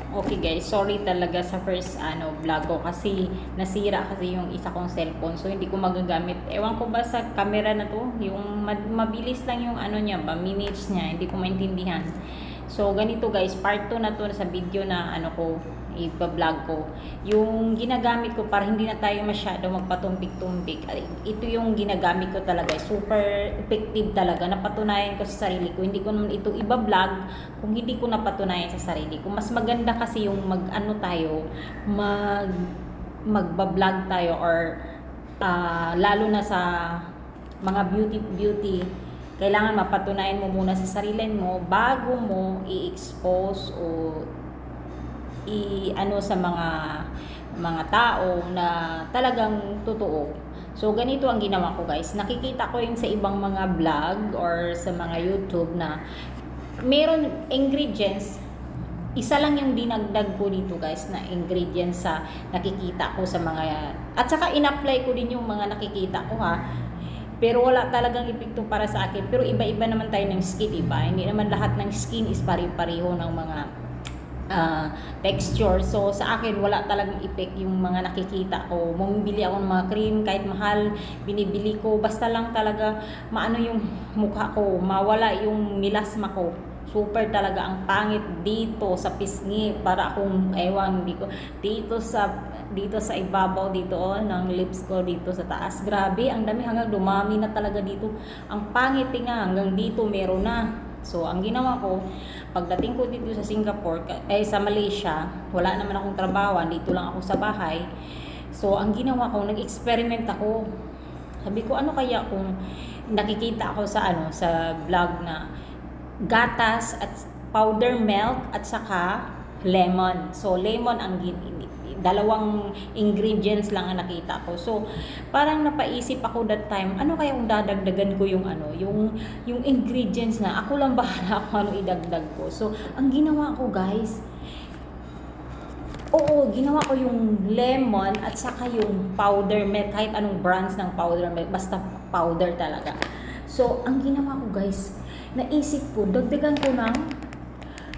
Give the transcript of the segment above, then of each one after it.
Okay guys, sorry talaga sa first vlog ko kasi nasira kasi yung isa kong cellphone. So hindi ko magagamit. Ewan ko ba sa camera na to, yung mabilis lang yung niya ba, minutes niya, hindi ko maintindihan. So ganito guys, part 2 na to sa video na ko iba-vlog ko. Yung ginagamit ko para hindi na tayo masyado magpatumbik-tumbik. Ito yung ginagamit ko talaga. Super effective talaga. Napatunayan ko sa sarili ko. Hindi ko naman ito iba-vlog kung hindi ko napatunayan sa sarili ko. Mas maganda kasi yung magba-vlog tayo or lalo na sa mga beauty kailangan mapatunayan mo muna sa sarili mo bago mo i-expose o sa mga tao na talagang totoo. So ganito ang ginawa ko guys. Nakikita ko yun sa ibang mga vlog or sa mga YouTube na meron ingredients. Isa lang yung dinagdag ko dito guys na ingredients sa nakikita ko sa mga, at saka in-apply ko din yung mga nakikita ko ha. Pero wala talagang epekto para sa akin. Pero iba-iba naman tayo ng skin, diba? Hindi naman lahat ng skin is pare-pareho ng mga texture. So sa akin wala talagang effect yung mga nakikita ko. Bumibili ako ng mga cream kahit mahal, binibili ko basta lang talaga maano yung mukha ko, mawala yung milasma ko. Super talaga ang pangit dito sa pisngi, para akong ewan dito sa ibabaw dito ng lips ko dito sa taas. Grabe, ang dami hanggang dumami na talaga dito. Ang pangit nga hanggang dito meron na. So, ang ginawa ko, pagdating ko dito sa Singapore, sa Malaysia, wala naman akong trabaho, dito lang ako sa bahay. So, ang ginawa ko, nag-experiment ako. Sabi ko, ano kaya kung nakikita ako sa vlog na gatas at powder milk at saka lemon. So, lemon ang dalawang ingredients lang ang nakita ko. So, parang napaisip ako that time, ano kaya kung dadagdagan ko yung yung ingredients na ako lang bahala kung ano idagdag ko. So, ang ginawa ko guys, ginawa ko yung lemon at saka yung powder milk, kahit anong brands ng powder milk, basta powder talaga. So, ang ginawa ko guys, naisip ko, dagdagan ko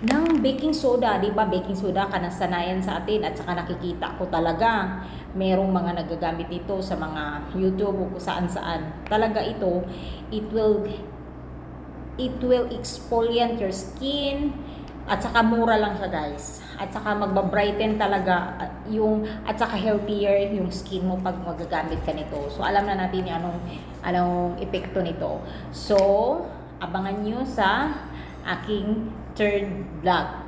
ng baking soda, di ba? Baking soda kanasanayan sa atin at saka nakikita ko talaga merong mga nagagamit ito sa mga YouTube o saan-saan. Talaga ito, it will exfoliate your skin at saka mura lang siya guys. At saka magba-brighten talaga at saka healthier yung skin mo pag magagamit ka nito. So alam na natin anong epekto nito. So abangan nyo sa aking third vlog.